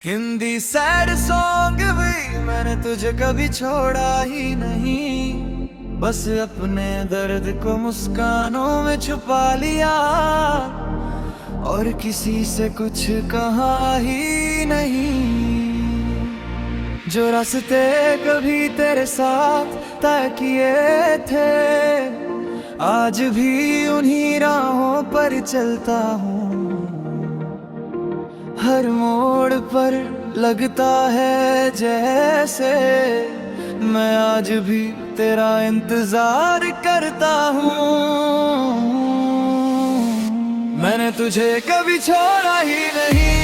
Hindi sad song भी मैंने तुझे कभी छोड़ा ही नहीं। बस अपने दर्द को मुस्कानों में छुपा लिया और किसी से कुछ कहा ही नहीं। जो रास्ते कभी तेरे साथ तय किए थे, आज भी उन्हीं राहों पर चलता हूँ। हर मोड़ पर लगता है जैसे मैं आज भी तेरा इंतजार करता हूँ। मैंने तुझे कभी छोड़ा ही नहीं,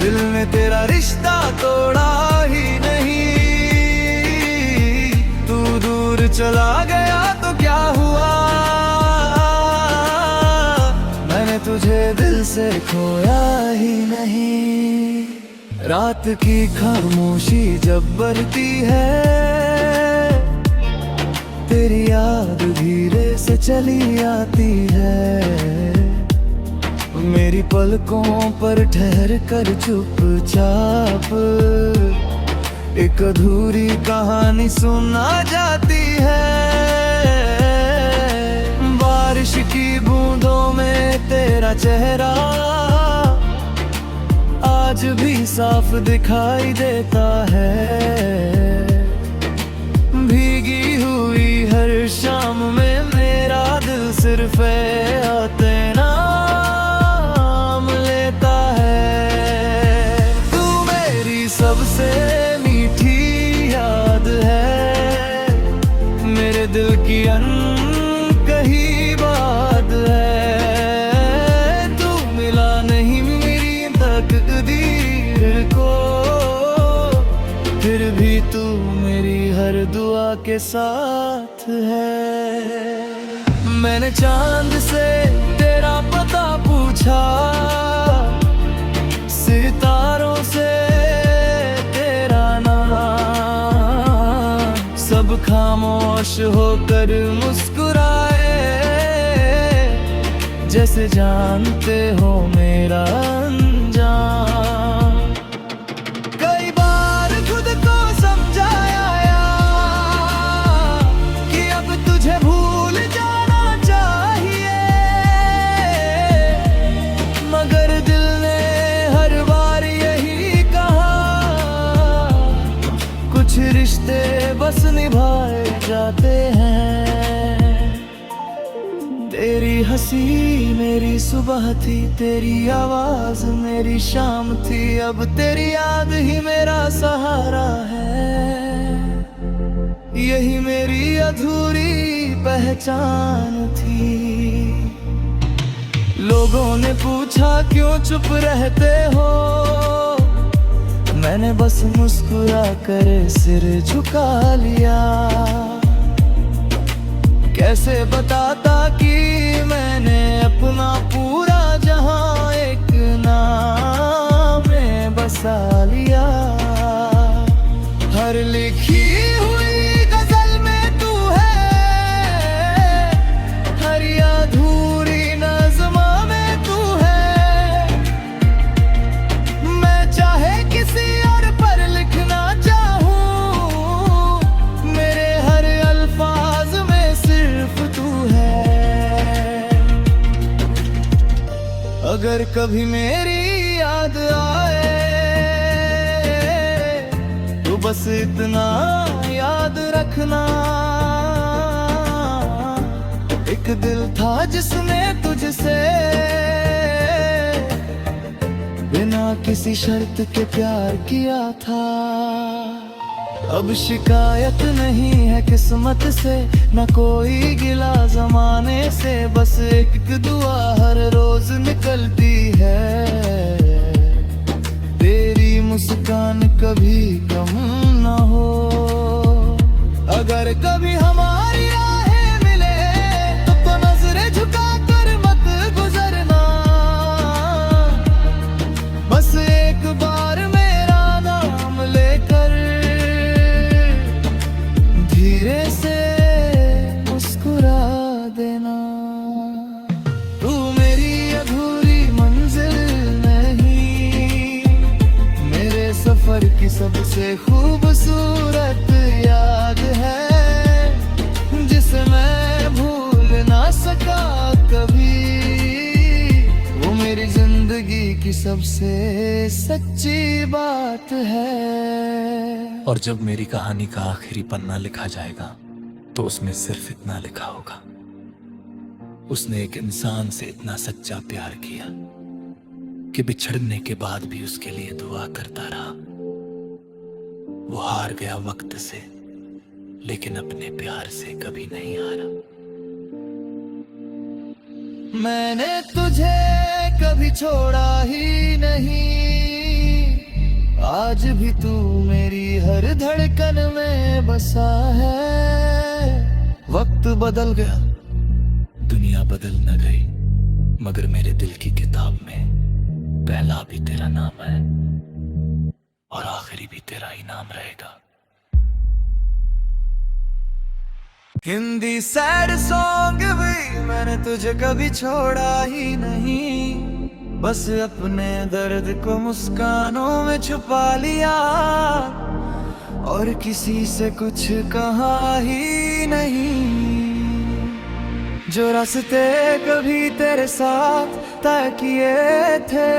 दिल में तेरा रिश्ता तोड़ा ही नहीं। तू दूर चला गया तो क्या हुआ, तुझे दिल से खोया ही नहीं। रात की खामोशी जब बढ़ती है, तेरी याद धीरे से चली आती है। मेरी पलकों पर ठहर कर चुपचाप एक अधूरी कहानी सुना जाती है। बारिश की बूंदों में तेरा चेहरा आज भी साफ दिखाई देता है। भीगी हुई हर शाम में मेरा दिल सिर्फ आते नाम लेता है। तू मेरी सबसे मीठी याद है, मेरे दिल की कही बात है। तू मिला नहीं मेरी तकदीर को, फिर भी तू मेरी हर दुआ के साथ है। मैंने चांद से तेरा पता पूछा, सितारों से तेरा नाम, सब खामोश होकर मुस्कुराए जैसे जानते हो मेरा अंजाम। कई बार खुद को समझाया कि अब तुझे भूल जाना चाहिए, मगर दिल ने हर बार यही कहा, कुछ रिश्ते बस निभाए जाते हैं। तेरी हंसी मेरी सुबह थी, तेरी आवाज मेरी शाम थी, अब तेरी याद ही मेरा सहारा है। यही मेरी अधूरी पहचान थी। लोगों ने पूछा क्यों चुप रहते हो, मैंने बस मुस्कुरा कर सिर झुका लिया। कैसे बताता कि मैंने अपना पूरा जहां एक नाम में बसा लिया। हर लिखी हुई गजल में तू है, हर अधूरी नज़्म में तू है। मैं चाहे किसी और पर लिखना चाहूं, मेरे हर अल्फाज में सिर्फ तू है। अगर कभी मेरी याद आए तो बस इतना याद रखना, एक दिल था जिसने तुझसे बिना किसी शर्त के प्यार किया था। अब शिकायत नहीं है किस्मत से, न कोई गिला जमाने से, बस एक दुआ हर रोज निकलती है। तेरी मुस्कान कभी कम न हो, अगर कभी हमारी राहें मिले तो नजरें झुका कर मत गुजरना। बस एक बार मेरा नाम लेकर धीरे से मुस्कुरा देना। तू मेरी अधूरी मंजिल में सबसे खूबसूरत याद है, जिसे मैं भूल ना सका कभी। वो मेरी जिंदगी की सबसे सच्ची बात है। और जब मेरी कहानी का आखिरी पन्ना लिखा जाएगा तो उसमें सिर्फ इतना लिखा होगा, उसने एक इंसान से इतना सच्चा प्यार किया कि बिछड़ने के बाद भी उसके लिए दुआ करता रहा। वो हार गया वक्त से, लेकिन अपने प्यार से कभी नहीं हारा। मैंने तुझे कभी छोड़ा ही नहीं, आज भी तू मेरी हर धड़कन में बसा है। वक्त बदल गया, दुनिया बदल न गई, मगर मेरे दिल की किताब में पहला भी तेरा नाम है और आखिरी भी तेरा ही नाम रहेगा। हिंदी सैड सॉन्ग भी मैंने तुझे कभी छोड़ा ही नहीं, बस अपने दर्द को मुस्कानों में छुपा लिया और किसी से कुछ कहा ही नहीं। जो रास्ते कभी तेरे साथ तय किए थे,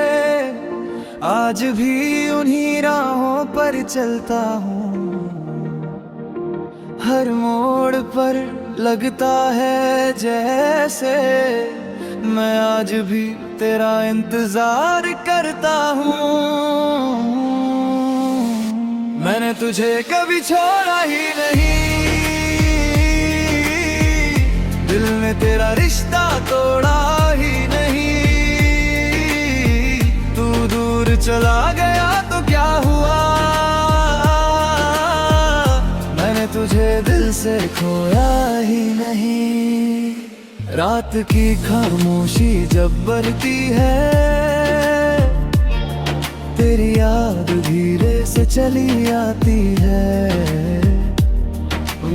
आज भी उन्हीं राहों पर चलता हूँ। हर मोड़ पर लगता है जैसे मैं आज भी तेरा इंतजार करता हूँ। मैंने तुझे कभी छोड़ा ही नहीं, दिल ने तेरा रिश्ता तोड़ा ही नहीं। तू दूर चला गया तो क्या हुआ, मैंने तुझे दिल से खोया ही नहीं। रात की खामोशी जब बढ़ती है, तेरी याद धीरे से चली आती है।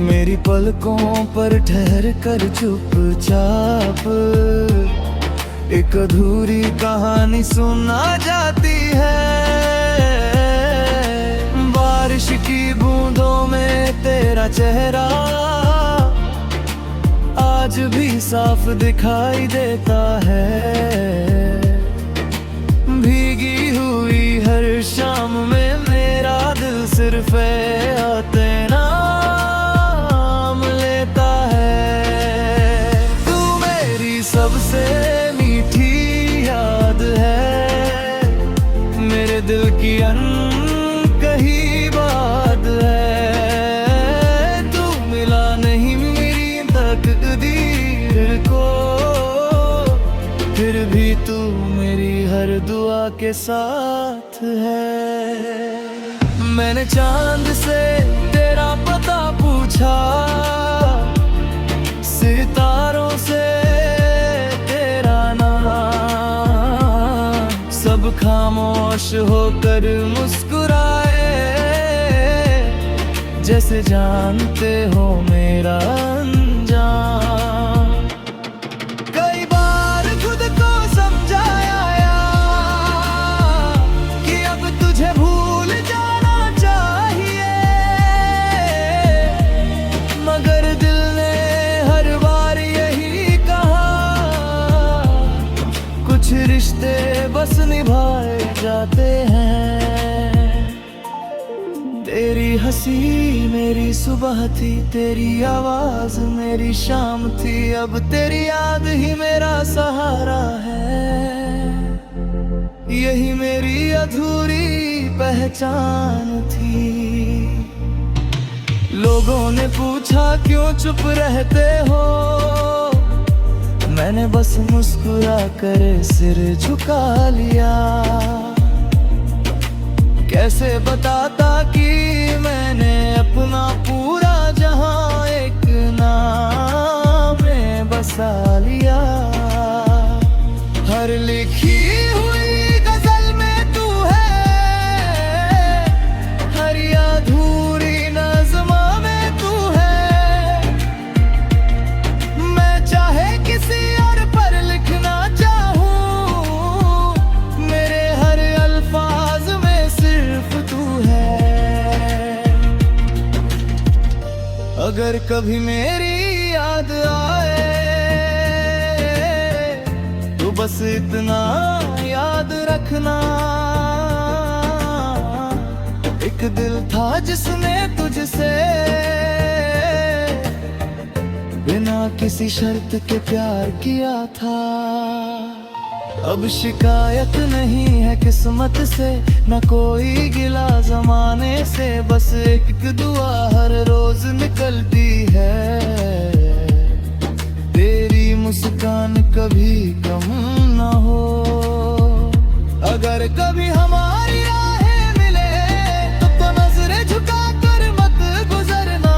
मेरी पलकों पर ठहर कर चुपचाप एक अधूरी कहानी सुना जाती है। बारिश की बूंदों में तेरा चेहरा आज भी साफ दिखाई देता है। भीगी हुई हर शाम में मेरा दिल सिर्फ आते नाम लेता है। तू मेरी सबसे मीठी याद है, मेरे दिल की अनकही बात है। तू मिला नहीं मेरी तकदीर को, फिर भी तू मेरी हर दुआ के साथ है। मैंने चांद से तेरा पता पूछा, सितारों से तेरा नाम, सब खामोश होकर मुस्कुराए, जैसे जानते हो मेरा अंजाम। कई बार खुद को समझाया कि अब तुझे भूल जाना चाहिए, मगर दिल ने हर बार यही कहा, कुछ रिश्ते बस निभाए जाते हैं। तेरी हंसी मेरी सुबह थी, तेरी आवाज मेरी शाम थी, अब तेरी याद ही मेरा सहारा है। यही मेरी अधूरी पहचान थी। लोगों ने पूछा क्यों चुप रहते हो, मैंने बस मुस्कुरा कर सिर झुका लिया। कैसे बताता कि मैंने अपना पूरा जहां एक नाम में बसा लिया। हर लिखी हुई गजल में तू है, हर अधूरी नज़्म में तू है। मैं चाहे किसी और पर लिखना चाहूं, मेरे अगर कभी मेरी याद आए तो बस इतना याद रखना, एक दिल था जिसने तुझसे बिना किसी शर्त के प्यार किया था। अब शिकायत नहीं है किस्मत से, न कोई गिला जमाने से, बस एक दुआ हर रोज निकलती है, तेरी मुस्कान कभी कम न हो। अगर कभी हमारी राहें मिले तो नजरें झुका कर मत गुजरना,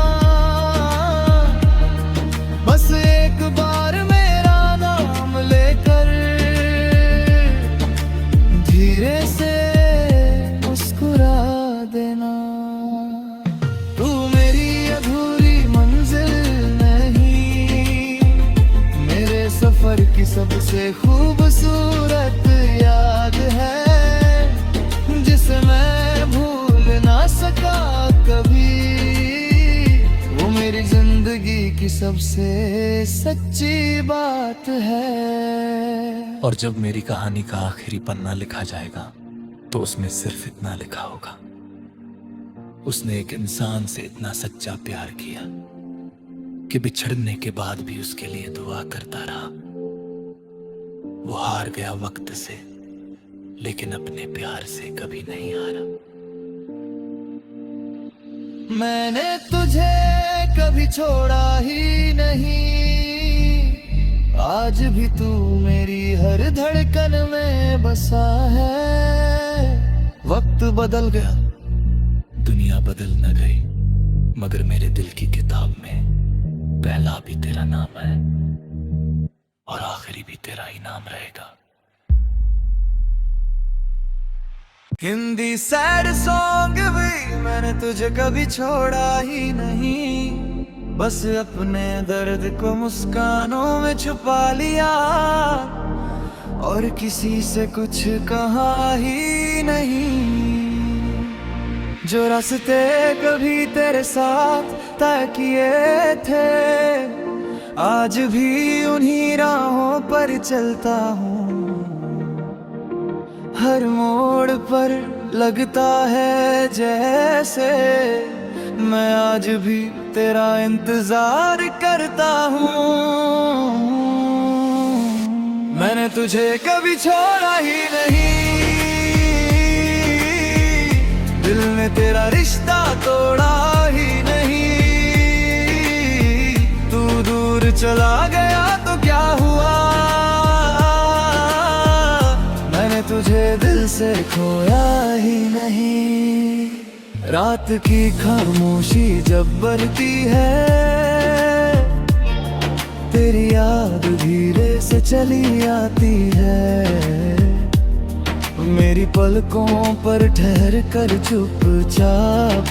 बस एक बार मेरा नाम लेकर धीरे से मुस्कुरा देना। तू मेरी अधूरी मंजिल नहीं, मेरे सफर की सबसे खूबसूरत याद है, जिसे मैं भूल ना सका कभी, वो मेरी जिंदगी की सबसे सच्ची बात है। और जब मेरी कहानी का आखिरी पन्ना लिखा जाएगा तो उसमें सिर्फ इतना लिखा होगा, उसने एक इंसान से इतना सच्चा प्यार किया कि बिछड़ने के बाद भी उसके लिए दुआ करता रहा। वो हार गया वक्त से, लेकिन अपने प्यार से कभी नहीं हारा। मैंने तुझे कभी छोड़ा ही नहीं, आज भी तू मेरी हर धड़कन में बसा है। वक्त बदल गया, दुनिया बदल न गई, मगर मेरे दिल की किताब में पहला भी तेरा नाम है और आखिरी भी तेरा ही नाम रहेगा। हिंदी सैड सॉन्ग भी मैंने तुझे कभी छोड़ा ही नहीं, बस अपने दर्द को मुस्कानों में छुपा लिया, और किसी से कुछ कहा ही नहीं। जो रास्ते कभी तेरे साथ तय किए थे, आज भी उन्हीं राहों पर चलता हूँ। हर मोड़ पर लगता है जैसे मैं आज भी तेरा इंतजार करता हूँ। मैंने तुझे कभी छोड़ा ही नहीं, दिल ने तेरा रिश्ता तोड़ा ही नहीं। तू दूर चला गया तो क्या हुआ, मैंने तुझे दिल से खोया ही नहीं। रात की खामोशी जब बढ़ती है, तेरी याद धीरे से चली आती है। मेरी पलकों पर ठहर कर चुपचाप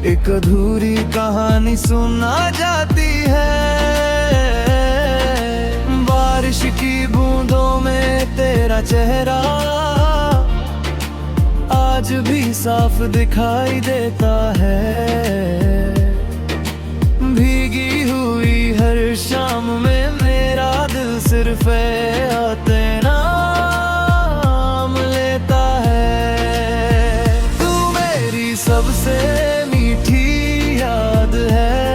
एक अधूरी कहानी सुना जाती है। बारिश की बूंदों में तेरा चेहरा आज भी साफ दिखाई देता है। भीगी हुई हर शाम में मेरा दिल सिर्फ आते नाम लेता है। तू मेरी सबसे मीठी याद है,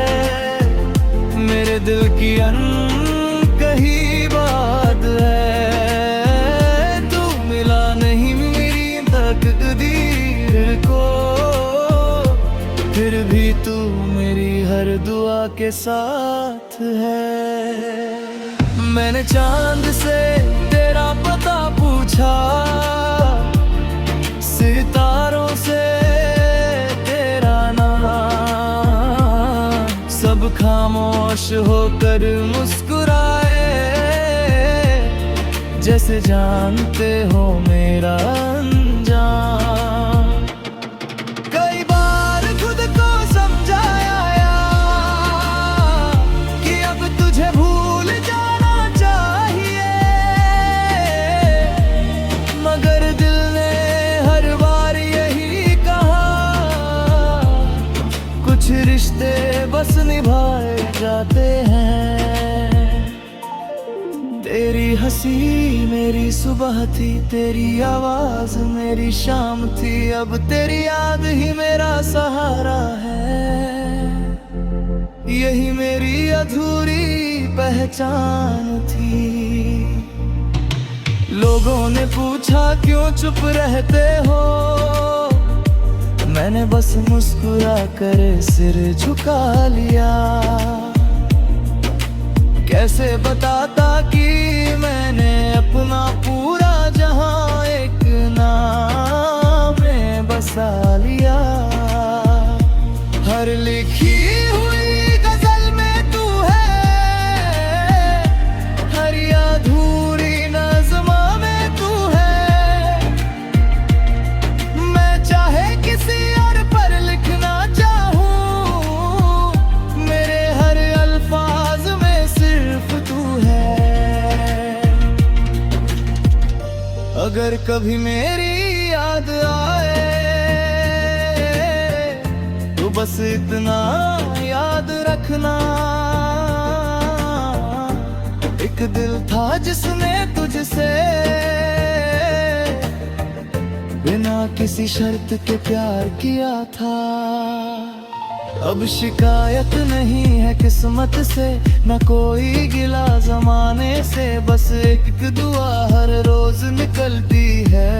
मेरे दिल की अनकही बात है। तू मिला नहीं मेरी तकदीर को, फिर भी तू मेरी हर दुआ के साथ है। मैंने चांद से तेरा पता पूछा, सितारों से तेरा नाम, सब खामोश होकर मुस्कुराए, जैसे जानते हो मेरा अंजाम। कई बार खुद को समझाया कि अब तुझे भूल जाना चाहिए, मगर दिल ने हर बार यही कहा, कुछ रिश्ते बस निभाए जाते हैं। तेरी हंसी मेरी सुबह थी, तेरी आवाज मेरी शाम थी, अब तेरी याद ही मेरा सहारा है। यही मेरी अधूरी पहचान थी। लोगों ने पूछा क्यों चुप रहते हो, मैंने बस मुस्कुरा कर सिर झुका लिया। कैसे बताता कि मैंने अपना पूरा जहां एक नाम में बसा लिया। हर लिखी हुई गजल में तू है, हर अधूरी नज़्म में तू है। मैं चाहे किसी और पर लिखना चाहूं, मेरे हर अल्फाज में सिर्फ तू है। अगर कभी मेरी याद आए तो बस इतना याद रखना, एक दिल था जिसने तुझसे बिना किसी शर्त के प्यार किया था। अब शिकायत नहीं है किस्मत से, न कोई गिला जमाने से, बस एक दुआ हर रोज निकलती है।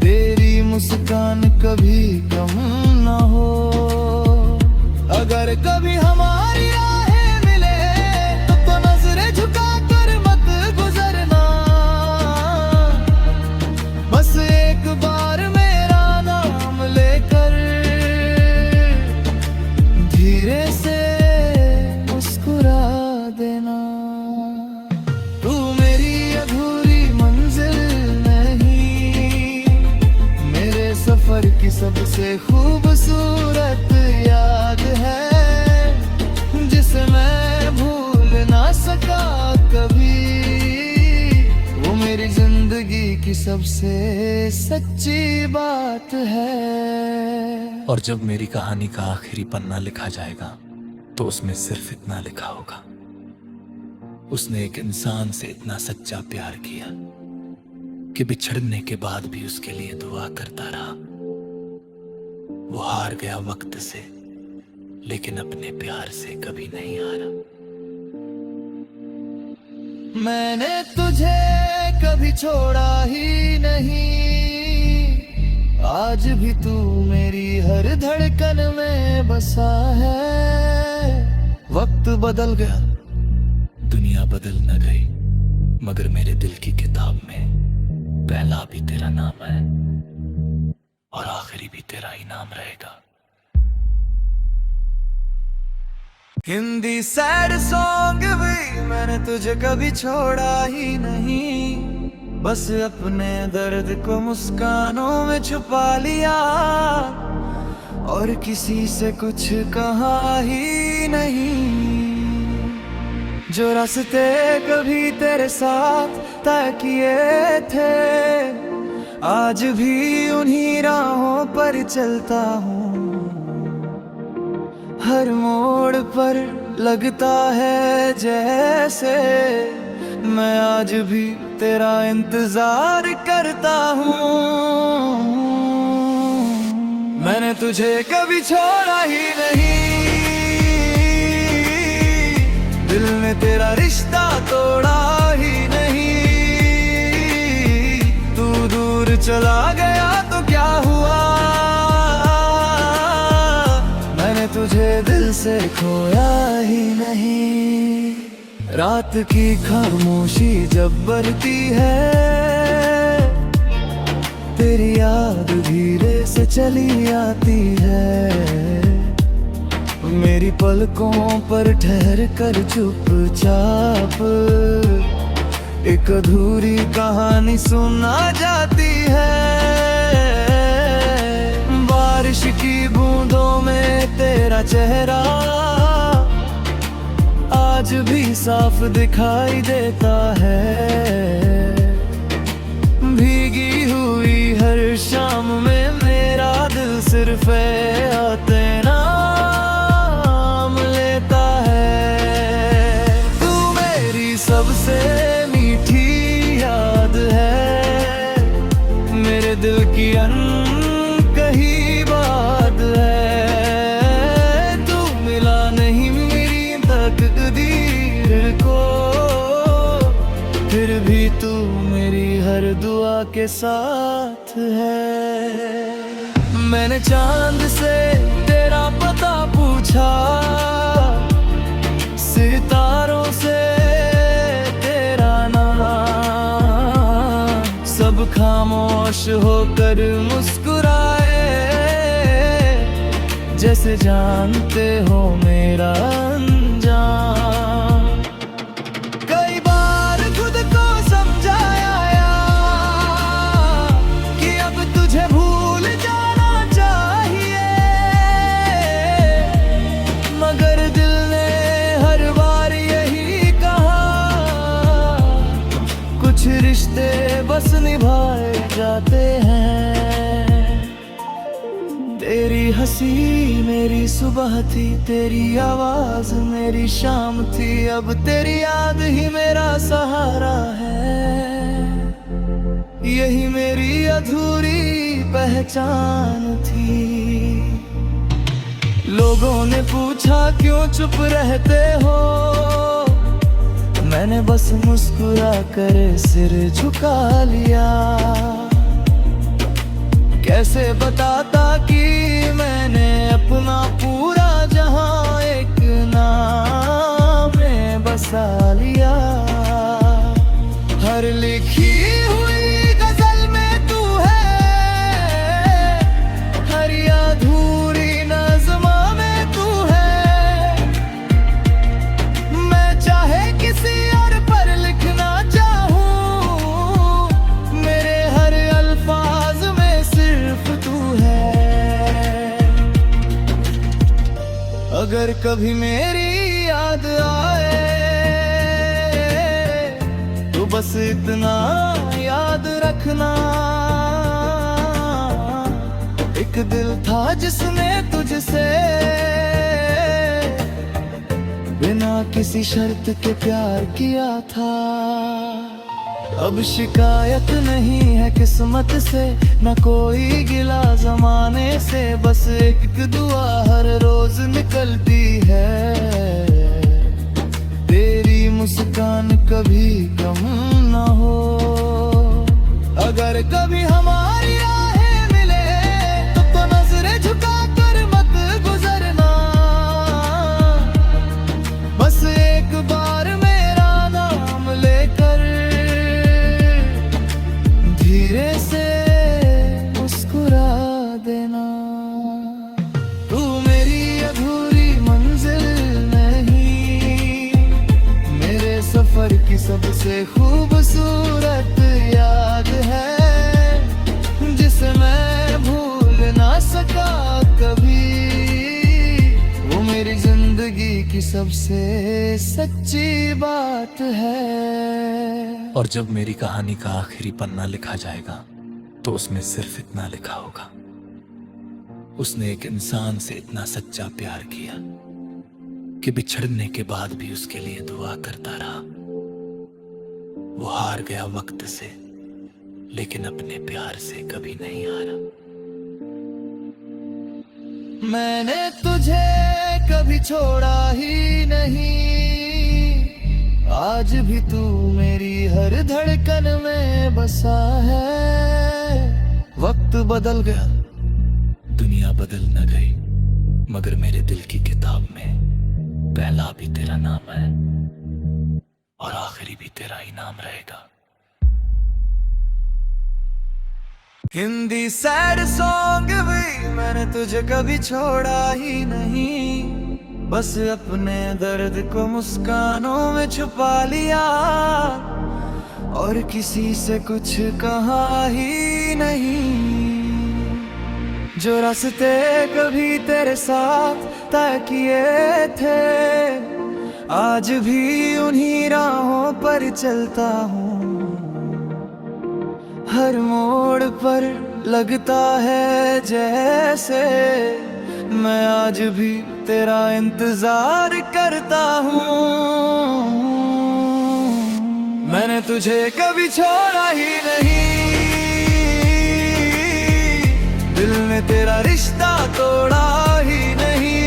तेरी मुस्कान कभी कम न हो। अगर कभी हमारी राहें मिले तो नजरें झुका कर मत गुजरना। बस एक बार मेरा नाम लेकर धीरे से मुस्कुरा देना। तू मेरी अधूरी मंजिल नहीं, मेरे सफर की सबसे खूबसूरत याद है, जिसे मैं भूल ना सका कभी। वो मेरी जिंदगी की सबसे सच्ची बात है। और जब मेरी कहानी का आखिरी पन्ना लिखा जाएगा तो उसमें सिर्फ इतना लिखा होगा, उसने एक इंसान से इतना सच्चा प्यार किया कि बिछड़ने के बाद भी उसके लिए दुआ करता रहा। वो हार गया वक्त से, लेकिन अपने प्यार से कभी नहीं हारा। मैंने तुझे कभी छोड़ा ही नहीं, आज भी तू मेरी हर धड़कन में बसा है। वक्त बदल गया, दुनिया बदल न गई, मगर मेरे दिल की किताब में पहला भी तेरा नाम है और आखिरी भी तेरा ही नाम रहेगा। हिंदी सैड सॉन्ग भी मैंने तुझे कभी छोड़ा ही नहीं, बस अपने दर्द को मुस्कानों में छुपा लिया और किसी से कुछ कहा ही नहीं। जो रास्ते कभी तेरे साथ तय किए थे, आज भी उन्हीं राहों पर चलता हूँ। हर मोड़ पर लगता है जैसे मैं आज भी तेरा इंतजार करता हूँ। मैंने तुझे कभी छोड़ा ही नहीं, दिल ने तेरा रिश्ता तोड़ा ही नहीं। तू दूर चला गया तो क्या हुआ, मैंने तुझे दिल से खोया ही नहीं। रात की खामोशी जब बढ़ती है, तेरी याद धीरे से चली आती है। मेरी पलकों पर ठहर कर चुपचाप एक अधूरी कहानी सुना जाती है। बारिश की बूंदों में तेरा चेहरा आज भी साफ दिखाई देता है। भीगी हुई हर शाम में मेरा दिल सिर्फ है तेरा हर दुआ के साथ है। मैंने चांद से तेरा पता पूछा, सितारों से तेरा नाम, सब खामोश होकर मुस्कुराए, जैसे जानते हो मेरा अंजाम। कई बार खुद को समझाया कि अब तुझे भूल जाना चाहिए, मगर दिल ने हर बार यही कहा, कुछ रिश्ते बस निभाए जाते हैं। तेरी हंसी मेरी सुबह थी, तेरी आवाज मेरी शाम थी, अब तेरी याद ही मेरा सहारा है। यही मेरी अधूरी पहचान थी। लोगों ने पूछा क्यों चुप रहते हो, मैंने बस मुस्कुरा कर सिर झुका लिया। कैसे बताता कि मैंने अपना पूरा जहां एक नाम में बसा लिया। हर लिखी हुई गजल में तू है, हर अधूरी नज़्म में तू है। मैं चाहे किसी और पर लिखना चाहूं, मेरे हर अल्फाज में सिर्फ तू है। अगर कभी मेरी याद आए तो बस इतना याद रखना, एक दिल था जिसने तुझसे बिना किसी शर्त के प्यार किया था। अब शिकायत नहीं है किस्मत से, न कोई गिला जमाने से, बस एक दुआ हर रोज निकलती है, तेरी मुस्कान कभी कम न हो। अगर कभी हमारी राहें मिले तो नजरें झुका कर मत गुजरना, बस एक बार मेरा नाम लेकर धीरे से मुस्कुरा देना। तू मेरी अधूरी मंजिल नहीं, मेरे सफर की सबसे खूबसूरत याद है, जिसे मैं भूल ना सका कभी। वो मेरी जिंदगी की सबसे सच्ची बात है। और जब मेरी कहानी का आखिरी पन्ना लिखा जाएगा तो उसमें सिर्फ इतना लिखा होगा, उसने एक इंसान से इतना सच्चा प्यार किया कि बिछड़ने के बाद भी उसके लिए दुआ करता रहा। वो हार गया वक्त से, लेकिन अपने प्यार से कभी नहीं हारा। मैंने तुझे कभी छोड़ा ही नहीं, आज भी तू मेरी हर धड़कन में बसा है। वक्त बदल गया, दुनिया बदल न गई, मगर मेरे दिल की किताब में पहला भी तेरा नाम है और आखिरी भी तेरा ही नाम रहेगा। हिंदी सैड सॉन्ग भी मैंने तुझे कभी छोड़ा ही नहीं, बस अपने दर्द को मुस्कानों में छुपा लिया, और किसी से कुछ कहा ही नहीं। जो रास्ते कभी तेरे साथ तय किए थे, आज भी उन्हीं राहों पर चलता हूँ। हर मोड़ पर लगता है जैसे मैं आज भी तेरा इंतजार करता हूँ। मैंने तुझे कभी छोड़ा ही नहीं, दिल ने तेरा रिश्ता तोड़ा ही नहीं।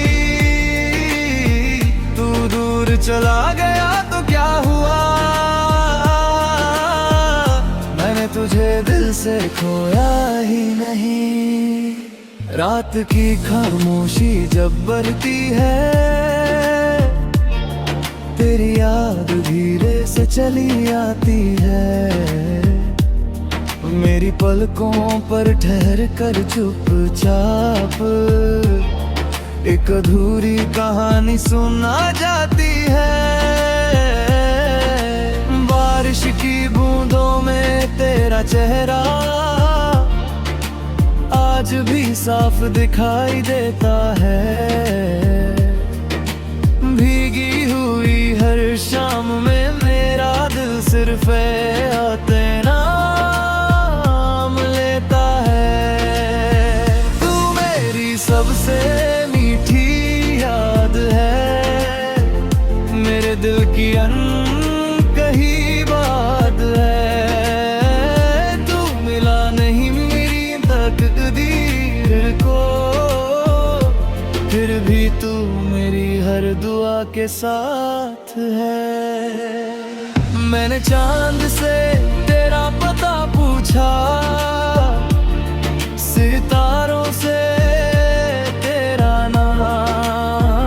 तू दूर चला गया तो क्या हुआ, मैंने तुझे दिल से खोया ही नहीं। रात की खामोशी जब बढ़ती है, तेरी याद धीरे से चली आती है। मेरी पलकों पर ठहर कर चुपचाप एक अधूरी कहानी सुना जाती है। बारिश की बूंदों में तेरा चेहरा आज भी साफ दिखाई देता है। भीगी हुई हर शाम में मेरा दिल सिर्फ आते नाम लेता है। तू मेरी सबसे मीठी याद है, मेरे दिल की अनकही बात है। तू मिला नहीं मेरी तकदीर को, फिर भी तू मेरी हर दुआ के साथ है। मैंने चांद से तेरा पता पूछा, सितारों से तेरा नाम,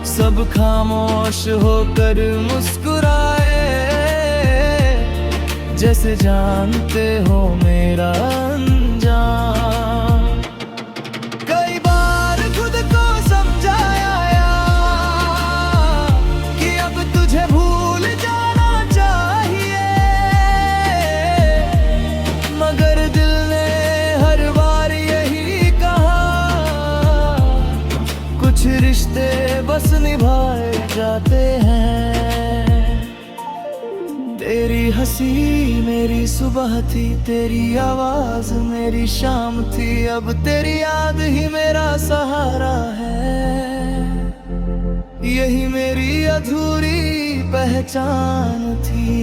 सब खामोश होकर मुस्कुराए, जैसे जानते हो मेरा अंजाम। कई बार खुद को समझाया कि अब तुझे भूल जाना चाहिए, मगर दिल ने हर बार यही कहा, कुछ रिश्ते बस निभाए जाते हैं। तेरी हंसी मेरी सुबह थी, तेरी आवाज मेरी शाम थी, अब तेरी याद ही मेरा सहारा है। यही मेरी अधूरी पहचान थी।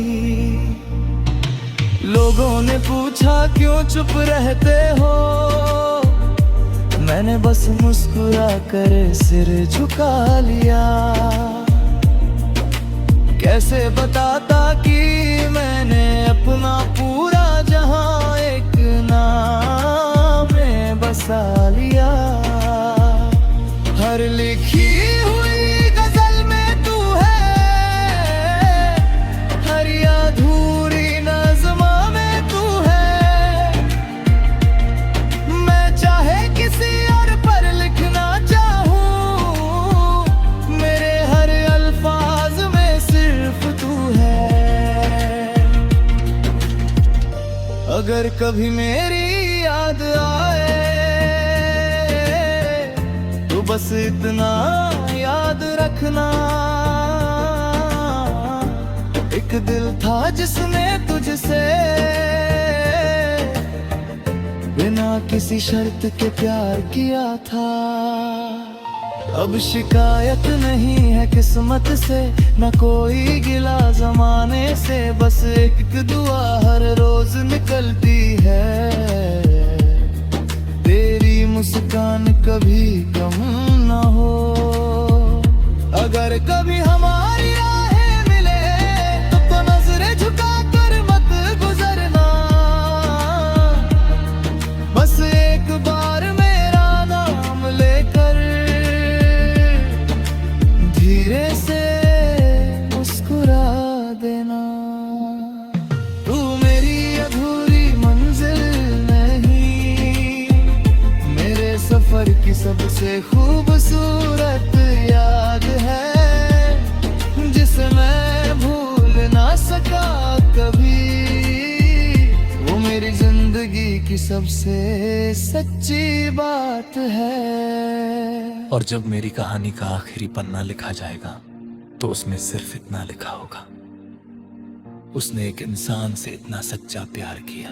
लोगों ने पूछा क्यों चुप रहते हो, मैंने बस मुस्कुरा कर सिर झुका लिया। कैसे बताता कि मैंने अपना पूरा जहां एक नाम में बसा लिया। हर लिखी हुई गजल में तू है, हर अधूरी नज़्म में तू है। मैं चाहे किसी और पर लिखना चाहूं, मेरे हर अल्फाज में सिर्फ तू है। अगर कभी मेरी याद आए तो बस इतना याद रखना, एक दिल था जिसने तुझसे बिना किसी शर्त के प्यार किया था। अब शिकायत नहीं है किस्मत से, न कोई गिला जमाने से, बस एक दुआ हर रोज निकलती है। तेरी मुस्कान कभी कम न हो, अगर कभी हमारी राहें मिले तो नजरें झुका कर मत गुजरना। बस एक बार मेरा नाम लेकर धीरे से मुस्कुरा देना। तू मेरी अधूरी मंजिल नहीं, मेरे सफर की सबसे खूबसूरत याद है, जिसे मैं भूल ना सका कभी। वो मेरी जिंदगी की सबसे सच्ची बात है। और जब मेरी कहानी का आखिरी पन्ना लिखा जाएगा तो उसमें सिर्फ इतना लिखा होगा, उसने एक इंसान से इतना सच्चा प्यार किया।